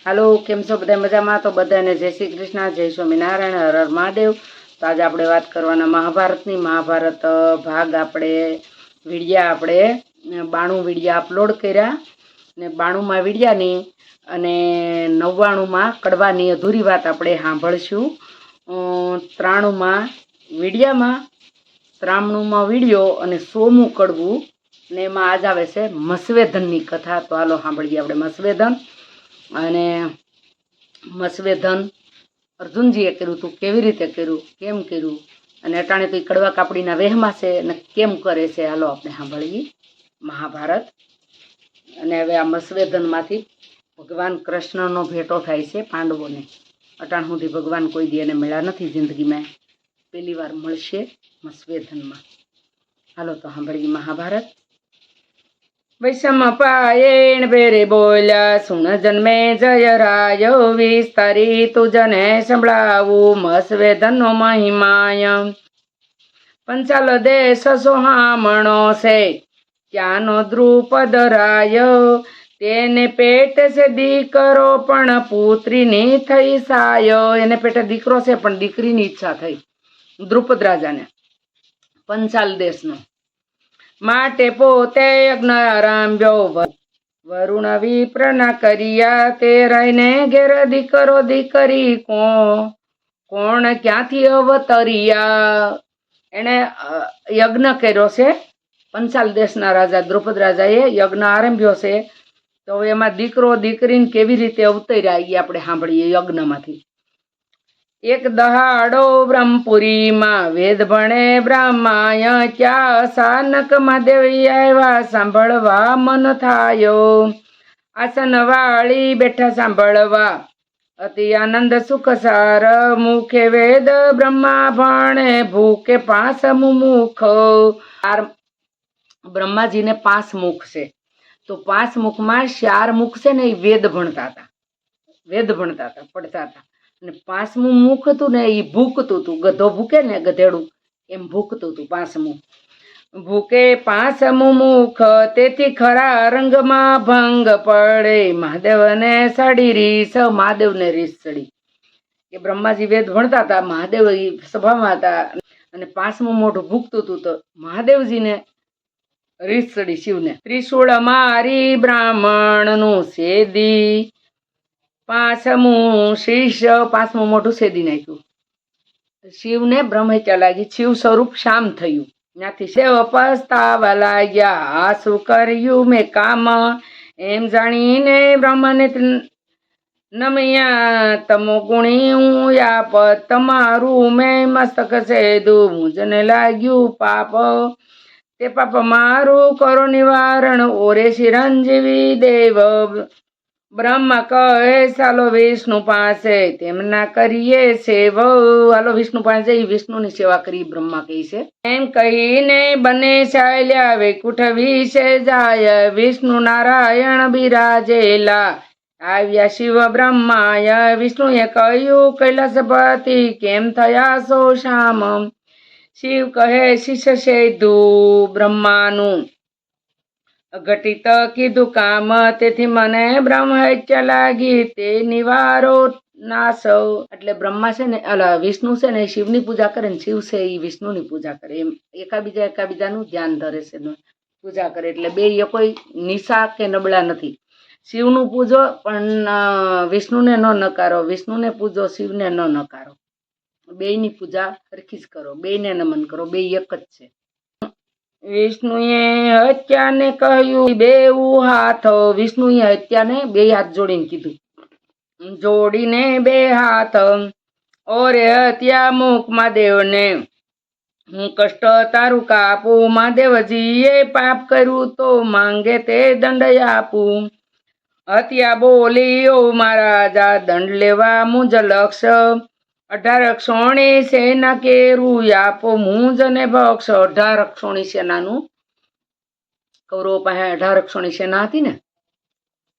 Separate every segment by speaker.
Speaker 1: હાલો, કેમ છો બધા મજામાં? તો બધાને જય શ્રી કૃષ્ણ, જય સ્વામિનારાયણ, હર હર મહાદેવ. તો આજે આપણે વાત કરવાના મહાભારતની. મહાભારત ભાગ આપણે વિડિયા 92 વિડિયા અપલોડ કર્યા ને 92માં વિડિયાની અને 99માં કડવાની અધૂરી વાત આપણે સાંભળશું. 93માં વિડિયામાં 93માં વિડિયો અને 100મું કડવું ને એમાં આજ આવે છે મસવેધનની કથા. તો હાલો સાંભળીએ આપણે મસવેધન. અને મસવેધન અર્જુનજીએ કર્યું હતું, કેવી રીતે કર્યું, કેમ કર્યું, અને અટાણે તો કડવા કાપડીના વેહમાં છે અને કેમ કરે છે. હાલો આપણે સાંભળીએ મહાભારત. અને હવે આ મસવેધનમાંથી ભગવાન કૃષ્ણનો ભેટો થાય છે પાંડવોને. અટાણ સુધી ભગવાન કોઈ દી એને મળ્યા નથી જિંદગીમાં, પહેલી વાર મળશે મસવેધનમાં. હાલો તો સાંભળીએ મહાભારત. વૈષમ પાયેણ બેરે બોલ્યા, સુન જન્મે જય રાય, વિસ્તારી તુજને સંભળાવું મસવેધનનો મહિમાય. પંચાલ દેશ સોહામણો છે, ત્યાંનો દ્રુપદ રાય, તેને પેટ છે દીકરો પણ પુત્રીની થઈ સાય. એને પેટે દીકરો છે પણ દીકરીની ઈચ્છા થઈ દ્રુપદ રાજાને, પંચાલ દેશનો. માટે પોતે યજ્ઞ આરંભ્યો, વરુણ વિપ્રના કર્યા, તે રહીને ઘેર દીકરો દીકરી કોણ ક્યાંથી અવતર્યા. એને યજ્ઞ કર્યો છે. પંચાલ દેશના રાજા દ્રુપદ રાજાએ યજ્ઞ આરંભ્યો છે. તો એમાં દીકરો દીકરીને કેવી રીતે અવતર્યા એ આપણે સાંભળીએ યજ્ઞમાંથી. એક દહાડો બ્રહ્મપુરીમાં વેદ ભણે બ્રહ્માય, ત્યાં અચાનકમાં દેવી આવ્યા સાંભળવા મન થાયો. આસન વાળી બેઠા સાંભળવા, અતિ આનંદ સુખ સાર, મુખે વેદ બ્રહ્મા ભણે, ભૂકે 5 મુખ. બ્રહ્માજીને 5 મુખ છે. તો 5 મુખમાં 4 મુખ છે ને એ વેદ ભણતા હતા, પડતા હતા. અને 5મું મુખ હતું ને એ ભૂકતું હતું, ગધો ભૂકે ને ગધેડું એમ ભૂકતું હતું 5મું. ભૂકે 5મું મુખ, તેથી ખરા રંગમાં ભંગ પડે, મહાદેવને સડી રીસ. મહાદેવને રીસ ચડી કે બ્રહ્માજી વેદ ભણતા હતા, મહાદેવ સભામાં હતા અને 5મું મોઢું ભૂકતું હતું. તો મહાદેવજીને રીસ ચડી શિવને. ત્રિશૂળ મારી બ્રાહ્મણનું સેદી, 5મું શિષ્ય, 5મું મોઢું સેદી નાખ્યું. શિવને બ્રહ્મહત્યા લાગી, શિવ સ્વરૂપ શામ થયું. ત્યાંથી દેવ પસ્તાવા લાગ્યા, આ શું કર્યું મેં કામ, એમ જાણીને બ્રહ્મને નમ્યા, તમો ગુણી હું યાપ, તમારું મેં મસ્તક સેદું, મુજને લાગ્યું પાપ, તે પાપ મારું કરો નિવારણ, ઓરે ચિરંજીવી દેવ. બ્રહ્મા કહે ચાલો વિષ્ણુ પાસે, તેમના કરીએ સેવ. હાલો વિષ્ણુ પાસે જઈ વિષ્ણુની સેવા કરી, બ્રહ્મા કહે છે. એમ કહીને બંને ચાલ્યા વૈકુંઠ વિશે જાય, વિષ્ણુ નારાયણ બિરાજેલા, આવ્યા શિવ બ્રહ્માય. વિષ્ણુએ કહ્યું કૈલાસપતિ કેમ થયા સો શામ. શિવ કહે શિષ્ય સેધું બ્રહ્માનું અઘટિત કીધું કામ, તેથી મને બ્રહ્મ હત્યા લાગી, તે નિવારો નાશ. એટલે બ્રહ્મા છે ને વિષ્ણુ છે ને શિવની પૂજા કરે ને શિવ છે એ વિષ્ણુની પૂજા કરે, એમ એકાબીજાનું ધ્યાન ધરે છે, પૂજા કરે. એટલે બે કોઈ નિશા કે નબળા નથી. શિવનું પૂજો પણ વિષ્ણુને ન નકારો, વિષ્ણુને પૂજો શિવને ન નકારો. બેયની પૂજા સરખી જ કરો, બેયને નમન કરો, બે એક જ છે. વિષ્ણુએ હત્યાને કહ્યું 2 હાથ, વિષ્ણુએ હત્યાને 2 હાથ જોડીને કીધું, જોડીને 2 હાથ. ઓરે હત્યા મુખ મહાદેવને, હું કષ્ટ તારું કાપું, મહાદેવજીએ પાપ કર્યું તો માંગે તે દંડ આપું. હત્યા બોલી ઓ મહારાજા, દંડ લેવા મુંજ લક્ષ, 18 અક્ષોણી સેના કેરું આપો, મુંજ ને ભક્ષ. 18 અક્ષોણી સેનાનું, કૌરવો પાસે 18 અક્ષોણી સેના હતી ને,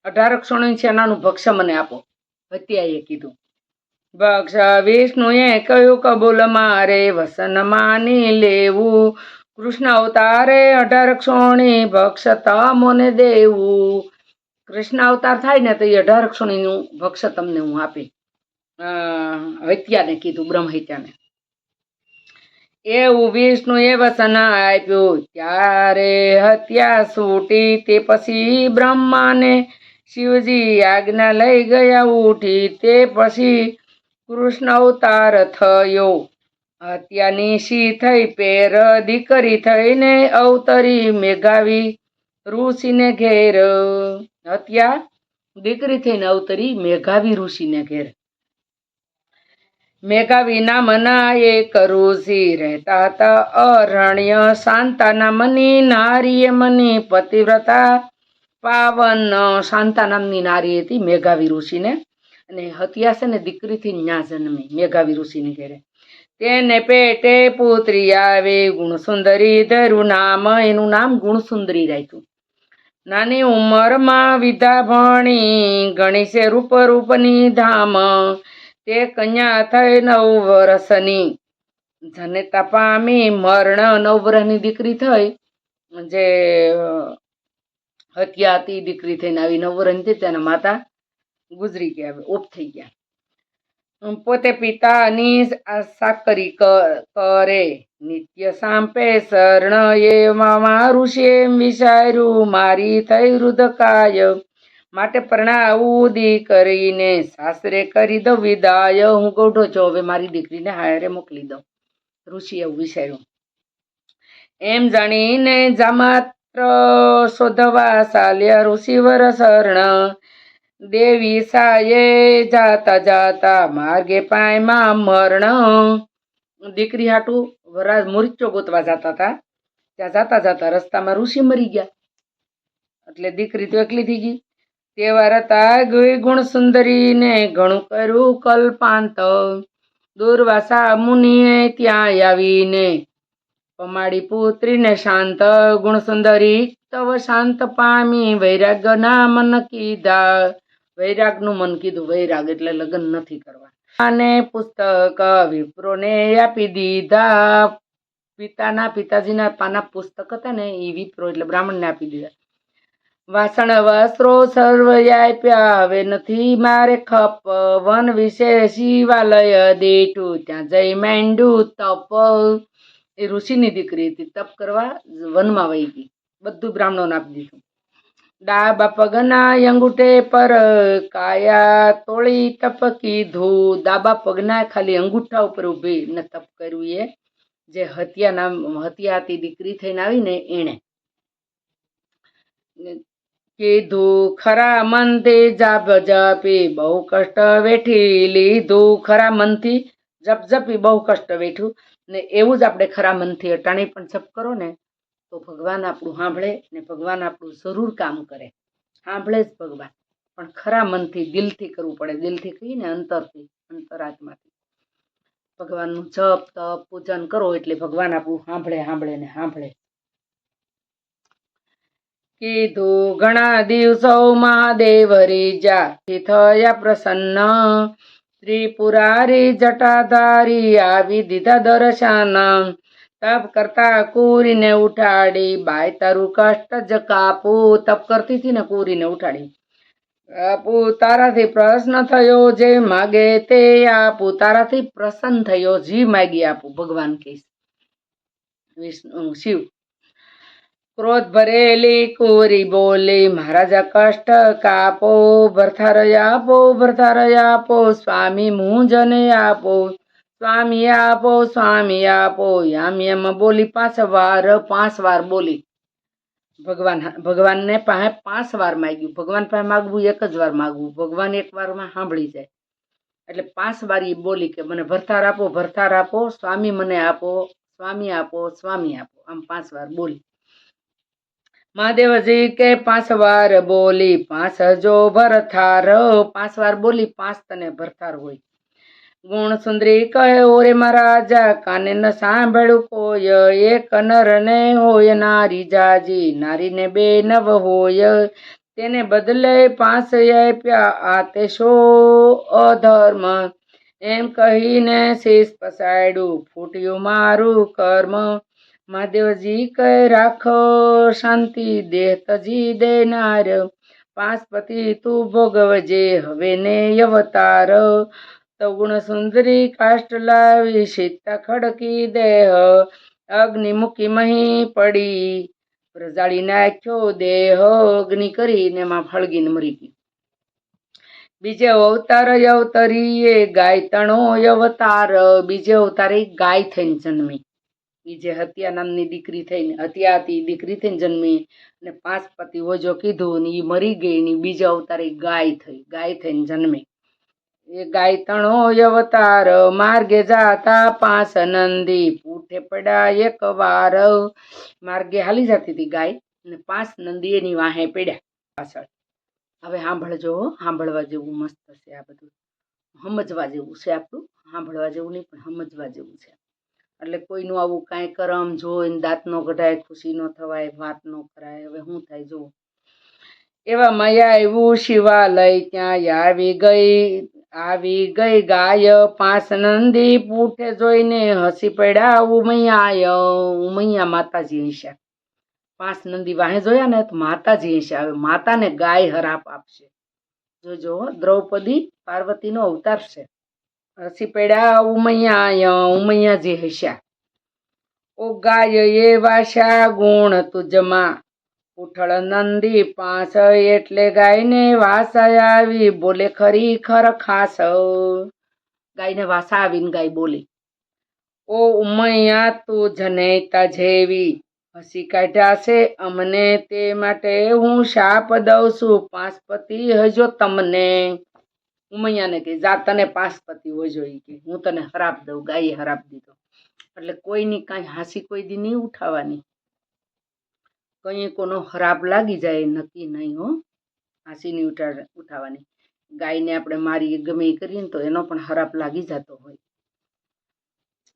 Speaker 1: 18 અક્ષોણી સેનાનું ભક્ષ મને આપો, હત્યાએ કીધું. ભક્ષ વિષ્ણુએ કહ્યું કબૂલ મારે, વસન માની લેવું, કૃષ્ણ અવતારે 18 અક્ષોણી ભક્ષ તમોને દેવું. કૃષ્ણ અવતાર થાય ને તો એ 18 ક્ષણીનું ભક્ષ્ય તમને હું આપી. હત્યાને કીધું, બ્રહ્મ હત્યાને. એવું વિષ્ણુએ વસન આપ્યું ત્યારે હત્યા છૂટી. તે પછી બ્રહ્માને શિવજી આજ્ઞા લઈ ગયા ઉઠી. તે પછી કૃષ્ણ અવતાર થયો. હત્યાની શી થઈ પેર દીકરી થઈને અવતરી મેઘાવી ઋષિને ઘેર. હત્યા દીકરી થઈને અવતરી મેઘાવી ઋષિને ઘેર. મેઘાવી નામના એક ઋષિ રહેતા હતા અરણ્ય. શાંતા નામની નારીએ મની પતિવ્રતા પાવન. શાંતા નામની નારી હતી મેઘાવી ઋષિને, અને હત્યા છે ને દીકરીથી ન્યા જન્મી મેઘાવી ઋષિને ઘેરે. તેને પેટે પુત્રી આવે ગુણસુંદરી ધરું નામ. એનું નામ ગુણસુંદરી રાખ્યું. નાની ઉંમરમાં વિદ્યા ભણી ગણી છે રૂપ રૂપની ધામ. તે કન્યા થઈ 9 વર્ષની જનેતા પામી મરણ. 9 વર્ષની દીકરી થઈ. જે હત્યા હતી દીકરી થઈને આવી 9 વર્ષની, તેના માતા ગુજરી ગયા, ઓફ થઈ ગયા. પોતે પિતાની સાકરી કરે નિત્ય સાંપે શરણ. એમાં ઋષિએ વિચાર્યું મારી થઈ વૃદ્ધકાય, માટે પરણાવું દીકરીને સાસરે કરી દઉં વિદાય. હું ગૌઢો છું, હવે મારી દીકરીને હારે મોકલી દઉં. ઋષિએ એવું વિચાર્યું. એમ જાણીને જામાત્ર શોધવા ચાલ્યા ઋષિવર શરણ. દેવી સાયે જાતા જાતા માર્ગે પાયમાં મરણ. દીકરી હાટું વરાજ મૂર્છો ગોતવા જતા હતા. ત્યાં જાતા જાતા રસ્તામાં ઋષિ મરી ગયા, એટલે દીકરી તો એકલી થઈ ગઈ. તેવા રતા ગઈ ગુણ સુંદરીને ઘણું કર્યું કલ્પાંત. દુર્વાસા મુનિએ ત્યાં આવીને પમાડી પુત્રીને શાંત. ગુણસુંદરી તવ શાંત પામી વૈરાગ્યના મન કીધા. વૈરાગનું મન કીધું. વૈરાગ એટલે લગ્ન નથી કરવા. અને પુસ્તક વિપ્રોને આપી દીધા. પિતાજીના પાના પુસ્તક હતા ને એ વિપ્રો એટલે બ્રાહ્મણને આપી દીધા. વાસણ વસ્ત્રો સર્વ આપ્યા. હવે નથી મારે ખપ. વન વિશે શિવાલય દેઠું ત્યાં જઈ માંડ્યું તપ. એ ઋષિની દીકરી હતી, તપ કરવા વનમાં વહી ગઈ. બધું બ્રાહ્મણોને આપી દીધું. ડાબા પગના અંગૂઠે પર કાયા તોળી તપ કીધું. ડાબા પગના ખાલી અંગૂઠા ઉપર ઉભી ને તપ કર્યું. એ જે હત્યા હતી દીકરી થઈને આવીને એણે કીધું ખરા મનથી જપ જપી બહુ કષ્ટ વેઠી લીધું. ખરા મનથી જપ જપી બહુ કષ્ટ વેઠ્યું. ને એવું જ આપણે ખરા મનથી અટાણી પણ જપ કરો ને તો ભગવાન આપણું સાંભળે ને ભગવાન આપણું જરૂર કામ કરે. સાંભળે જ ભગવાન, પણ ખરા મનથી દિલથી કરવું પડે. દિલથી કહીને અંતરથી, અંતરાત્માથી ભગવાનનું જપ તપ પૂજન કરો એટલે ભગવાન આપણું સાંભળે ને સાંભળે. કીધું ઘણા દિવસો મહાદેવ રીજા થયા પ્રસન્ન. ત્રિપુરારી જટાધારી આવી દીધા દર્શન. તપ કરતા કુરીને ઉઠાડી બાય તારું કષ્ટ જ કાપું. તપ કરતી હતી ને કુરીને ઉઠાડી. આપું તારાથી પ્રસન્ન થયો જે માગે તે આપું. તારાથી પ્રસન્ન થયો જે માગી આપું. ભગવાન કહીશ વિષ્ણુ શિવ. ક્રોધ ભરેલી કુરી બોલી મહારાજા કષ્ટ કાપો. ભરથાર આપો ભરથાર આપો સ્વામી મુંજને આપો. સ્વામી આપો સ્વામી આપો યામ યમ બોલી 5 વાર. 5 વાર બોલી. ભગવાનને પાસે 5 વાર માગ્યું. ભગવાન પાસે માગવું એક જ વાર માગવું. ભગવાન એક વારમાં સાંભળી જાય. એટલે 5 વાર એ બોલી કે મને ભરથાર આપો ભરથાર આપો, સ્વામી મને આપો, સ્વામી આપો, સ્વામી આપો. આમ 5 વાર બોલી. મહાદેવજી કે 5 વાર બોલી 5 જો ભરથાર. 5 વાર બોલી 5 તને ભરથાર હોય. ગુણ સુંદરી કહે ઓરે મહારાજા કાને ન સાંભળ્યું કોઈ. એક નર ને હોય નારી જાજી, નારીને 2 નવ હોય. તેને બદલે 5 આપ્યા આ તે શો અધર્મ. એમ કહીને શીશ પસાડ્યું ફૂટ્યું મારું કર્મ. મહાદેવજી કહે રાખો શાંતિ દેહ તજી દેનાર. પાંચ પતિ તું ભોગવજે હવે ને અવતાર તવગુણ સુંદરી કાષ્ટ લાવી સીતા ખડકી દેહ અગ્નિ મૂકી મહી પડી પ્રજાળી નાખ્યો દેહ અગ્નિ કરીને એમાં ફળગીને મરી ગઈ. બીજે અવતાર અવતરીએ ગાય તણો અવતાર બીજે અવતારે ગાય થઈને જન્મી. એ જે હત્યા નામની દીકરી થઈને હત્યા હતી દીકરી થઈને જન્મી અને પાંચ પતિ ઓજો કીધું ને એ મરી ગઈ ને બીજા અવતારે ગાય થઈને જન્મી. એ ગાય તણો અવતાર માર્ગે જાતા પાંચ નંદી પૂઠે પડ્યા એક વાર. માર્ગે હાલી જતી હતી ગાય ને પાંચ નંદી એની વાહે પડ્યા પાછળ. હવે સાંભળવા જેવું મસ્ત છે આ બધું, સમજવા જેવું છે. આપણું સાંભળવા જેવું નહીં પણ સમજવા જેવું છે. એટલે કોઈનું આવું કાંઈ કરમ જોઈને દાંત નો કઢાય, ખુશી નો થવાય, વાત નો કરાય. હવે શું થાય જુઓ. એવા મયા એવું શિવાલય ત્યાં આવી ગઈ ગાય પાંચ નંદી પૂઠે જોઈને હસી પડ્યા ઉમૈયા માતાજી હસ્યા. પાંચ નંદી વાહે જોયા ને તો માતાજી હસ્યા. હવે માતાને ગાય હરાપ આપશે. જોજો દ્રૌપદી પાર્વતીનો અવતાર છે. હસી પડ્યા ઉમૈયાજી હસ્યા. ઓ ગાય એ વાસા ગુણ તુજમાં ઉઠળ નંદી પાંચ એટલે ગાયને વાસા આવી બોલે ખરી ખર ખાસ. ગાયને વાસા આવીને ગાય બોલી, ઓ ઉમૈયા તું જનેતા જેવી હસી કાઢ્યા છે અમને, તે માટે હું શાપ દઉં છું પાંચ પતિ હજો તમને. ઉમૈયાને કે જા તને પાંચ પતિ હોજો, કે હું તને હરાપ દઉં. ગાયે હરાપ દીધો. એટલે કોઈની કાંઈ હાસી કોઈ દી નહીં ઉઠાવવાની. કઈ કોનો હરાપ લાગી જાય નક્કી નહીં હો. હાસી નહીં ઉઠાવવાની. ગાયને આપણે મારી ગમે કરીએ ને તો એનો પણ હરાપ લાગી જતો હોય.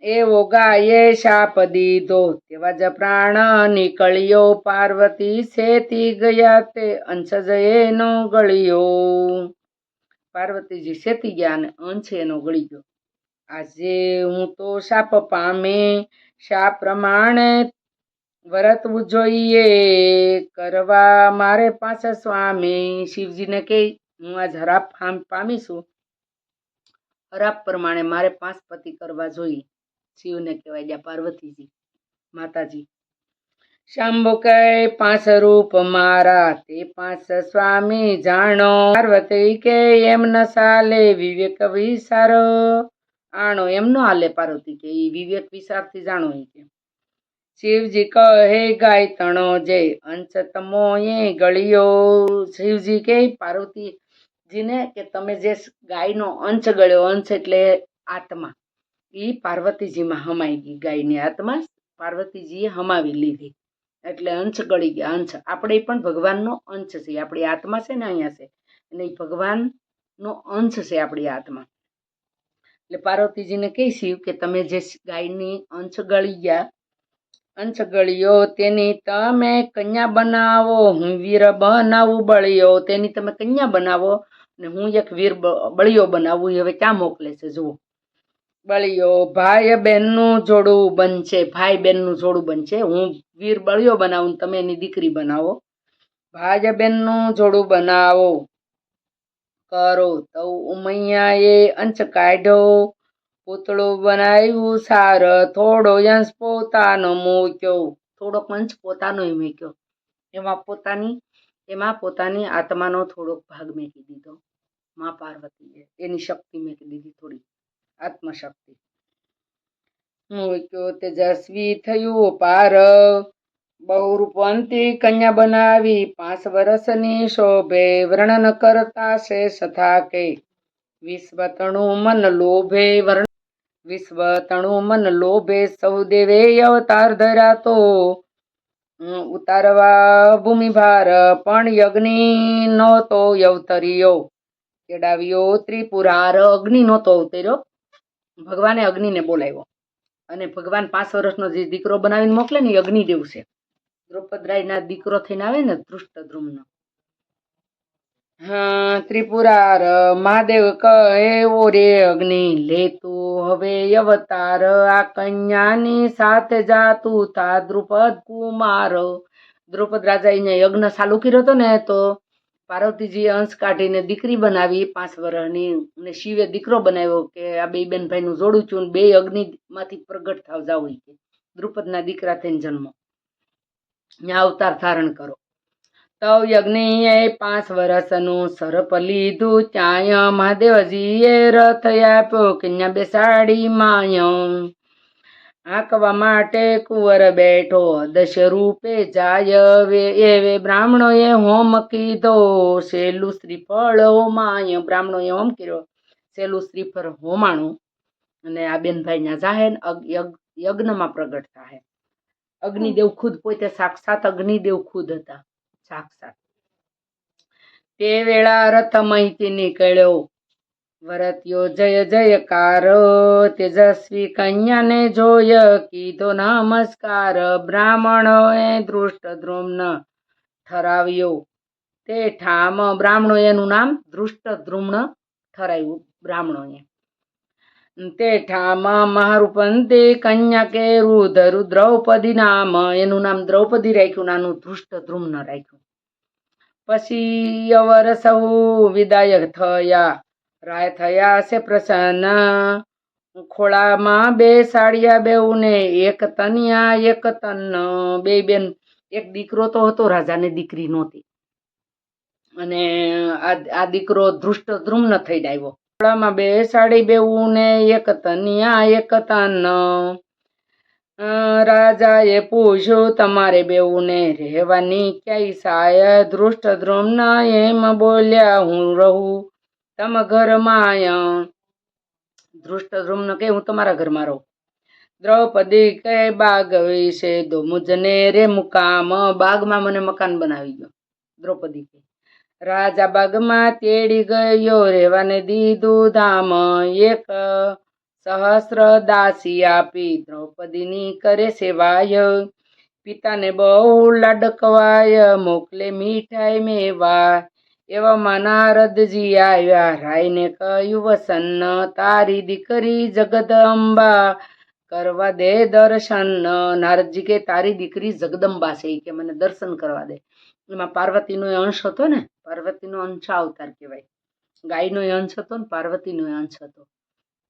Speaker 1: એવો ગાયે શાપ દીધો તેવા જ પ્રાણ નીકળ્યો, પાર્વતી સેતી ગયા તે અંશ એનો ગળ્યો. પાર્વતીજી સેતી ગયા અને અંશ એનો ગળી ગયો. આજે હું તો શાપ પામે, શાપ પ્રમાણે વર્તવું જોઈએ, કરવા મારે પાંચ સ્વામી. શિવજીને કહે હું આજ હરાપ પામીશું, હરાપ પ્રમાણે મારે પાંચ પતિ કરવા જોઈએ. શિવને કહેવાય ગયા પાર્વતીજી માતાજી. શાંભો કહે પાંચ રૂપ મારા તે પાંચ સ્વામી જાણો. પાર્વતી કે એમ ન ચાલે વિવેક વિચાર આણો. એમ ન હાલે પાર્વતી કે એ વિવેક વિચારથી જાણો. કે શિવજી કહે ગાય તણો જે અંશ તમો એ ગળ્યો. શિવજી કે પાર્વતીજીને કે તમે જે ગાયનો અંશ ગળ્યો, અંશ એટલે આત્મા, એ પાર્વતીજીમાં હમાઈ ગઈ. ગાયની આત્મા પાર્વતીજીએ હમાવી લીધી એટલે અંશ ગળી ગયા. અંશ આપણે પણ ભગવાનનો અંશ છે. આપણી આત્મા છે ને અહીંયા છે અને એ ભગવાનનો અંશ છે આપણી આત્મા. એટલે પાર્વતીજીને કહી શિવ કે તમે જે ગાયની અંશ ગળી ગયા, અંશ ગળ્યો તેની તમે કન્યા બનાવો, હું વીર બનાવું બળિયો. તેની તમે કન્યા બનાવો ને હું એક વીર બળિયો બનાવું. હવે ક્યાં મોકલે છે જુઓ. બળિયો ભાઈ બહેનનું જોડું બનશે, ભાઈ બહેનનું જોડું બનશે. હું વીર બળિયો બનાવું, તમે એની દીકરી બનાવો. ભાઈ બહેનનું જોડું બનાવો કરો. તો ઉમૈયાએ અંશ કાઢ્યો, પૂતળું બનાવ્યું સાર. થોડો અંશ પોતાનો મૂક્યો, થોડોક અંશ પોતાનો મૂક્યો. એમાં પોતાની આત્માનો થોડોક ભાગ મેકી દીધો. મા પાર્વતીએ એની શક્તિ મેકી દીધી, થોડી આત્મશક્તિ મૂક્યો. તેજસ્વી થયું પાર, બહુરૂપવંતી કન્યા બનાવી 5 વર્ષની શોભે. વર્ણન કરતા છે સથા કે વિશ્વતણું મન લોભે. વિશ્વતણું મન લોભે સૌ દેવે અવતાર ધર્યા તો ઉતારવા ભૂમિભાર. પણ યજ્ઞ નહોતો અવતર્યો, તેડાવ્યો ત્રિપુરાર. અગ્નિ નહોતો અવતર્યો, ભગવાને અગ્નિને બોલાવ્યો. અને ભગવાન 5 વર્ષનો જે દીકરો બનાવીને મોકલે ને એ અગ્નિદેવ છે. દ્રૌપદરાયના દીકરો થઈને આવે ને ધૃષ્ટદ્યુમ્ન. હા ત્રિપુરાર. મહાદેવ કહે ઓ રે અગ્નિ લે તું હવે અવતાર. આ કન્યાની સાથે જાતું થા દ્રુપદ કુમાર. દ્રૌપદ રાજા એને યજ્ઞ ચાલુ કર્યો હતો ને તો પાર્વતીજીએ અંશ કાઢીને દીકરી બનાવી 5 વર્ષની, અને શિવે દીકરો બનાવ્યો કે આ બે બેન ભાઈનું જોડું છું, બે અગ્નિમાંથી પ્રગટ થાવ જાવ, કે દ્રુપદના દીકરા થઈને જન્મ, ત્યાં અવતાર ધારણ કરો. તવ યજ્ઞએ 5 વર્ષનું સર્પ લીધું, ત્યાં મહાદેવજીએ રથ આપ્યો, કન્યા બેસાડી માય. આંકવા માટે કુંવર બેઠો, દશ રૂપે જાય એવે બ્રાહ્મણોએ હોમ કીધો, સેલું શ્રીફળ હોમાય. બ્રાહ્મણોએ હોમ કર્યો, સેલું શ્રીફળ હોમાણું, અને આ બેનભાઈ ના જાહે યજ્ઞમાં પ્રગટ થાય. અગ્નિદેવ ખુદ પોતે સાક્ષાત અગ્નિદેવ ખુદ હતા, સાક્ષાત. તે વેળા રથ મહીથી નીકળ્યો, વરત્યો જય જયકાર, તેજસ્વી કન્યાને જોય કીધો નમસ્કાર. બ્રાહ્મણોએ ધૃષ્ટદ્યુમ્ન ઠરાવ્યો, તે ઠામ. બ્રાહ્મણો એનું નામ ધૃષ્ટદ્યુમ્ન ઠરાવ્યું. બ્રાહ્મણોએ તે ઠામ મહારૂપંતી કન્યા કે રુદ્ર દ્રૌપદી નામ, એનું નામ દ્રૌપદી રાખ્યું, નાનું ધૃષ્ટદ્યુમ્ન રાખ્યું. પછી અવર સૌ વિદાય થયા, રાય થયા છે પ્રસન્ન, ખોળામાં બેસાડ્યા બેઉને, એક તનિયા એક તન. બે બેન, એક દીકરો તો હતો, રાજાને દીકરી નહોતી, અને આ દીકરો ધૃષ્ટદ્યુમ્ન થઈ આવ્યો. ખોળામાં બેસાડી બેઉને, એક તનિયા એક તન. રાજાએ પૂછ્યું, તમારે બેઉને રહેવાની ક્યાંય સાય? ધૃષ્ટદ્યુમ્ન એમ બોલ્યા, હું રહું તમ ઘરમાં. ધૃષ્ટદ્યુમ્ન કે હું તમારા ઘરમાં રહું. દ્રૌપદી કે બાગ વિશે દો મુજને રે મુકામ, બાગમાં મને મકાન બનાવી ગયો. દ્રૌપદી કે રાજા બાગમાં તેડી ગયો, રહેવાને દીધું ધામ. એક સહસ્ર દાસી આપી, દ્રૌપદીની કરે સેવાય. પિતાને બહુ લાડકવાય, મોકલે મીઠાઈ મેવા. એવામાં નારદજી આવ્યા, રાયને કહ્યું વસન, તારી દીકરી જગદંબા કરવા દે દર્શન. નારદજી કે તારી દીકરી જગદંબા છે, કે મને દર્શન કરવા દે. એમાં પાર્વતીનો અંશ હતો ને, પાર્વતીનો અંશ અવતાર કહેવાય. ગાયનો અંશ હતો ને પાર્વતીનો અંશ હતો,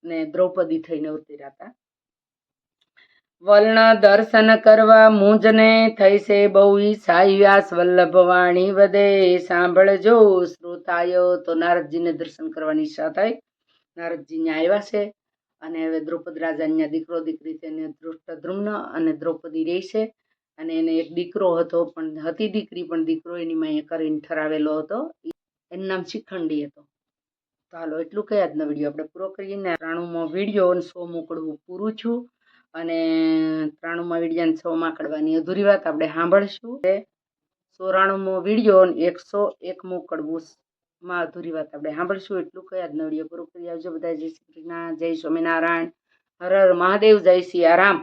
Speaker 1: ને દ્રૌપદી થઈને અવતર્યા હતા. વલણ દર્શન કરવા મુંજને થઈ છે બહુ ઈચ્છા, વ્યાસ વલ્લભ વાણી વધે સાંભળજો શ્રોતાયો. તો નારદજીને દર્શન કરવાની ઈચ્છા થઈ, નારદજી ત્યાં આવ્યા છે. અને હવે દ્રૌપદી રાજાને દીકરો દીકરી છે, એને ધૃષ્ટદ્યુમ્ન અને દ્રૌપદી રહી છે. અને એને એક દીકરો હતો, પણ હતી દીકરી, પણ દીકરો એની માએ કરીને ઠરાવેલો હતો, એનું નામ શિખંડી હતો. તો હાલો એટલું કહી આજનો વિડીયો આપણે પૂરો કરીને 93મો વિડીયો અને 100મું કડવું પૂરું છું. અને 93મા વિડીયાને 100માં કડવાની અધૂરી વાત આપણે સાંભળશું. 94મો વિડીયો અને 101મું કડવું માં અધૂરી વાત આપણે સાંભળશું. એટલું કહી આજનો વિડીયો પૂરો કરી આવજો. બધા જય શ્રી કૃષ્ણ, જય સ્વામિનારાયણ, હર હર મહાદેવ, જય સિયારામ.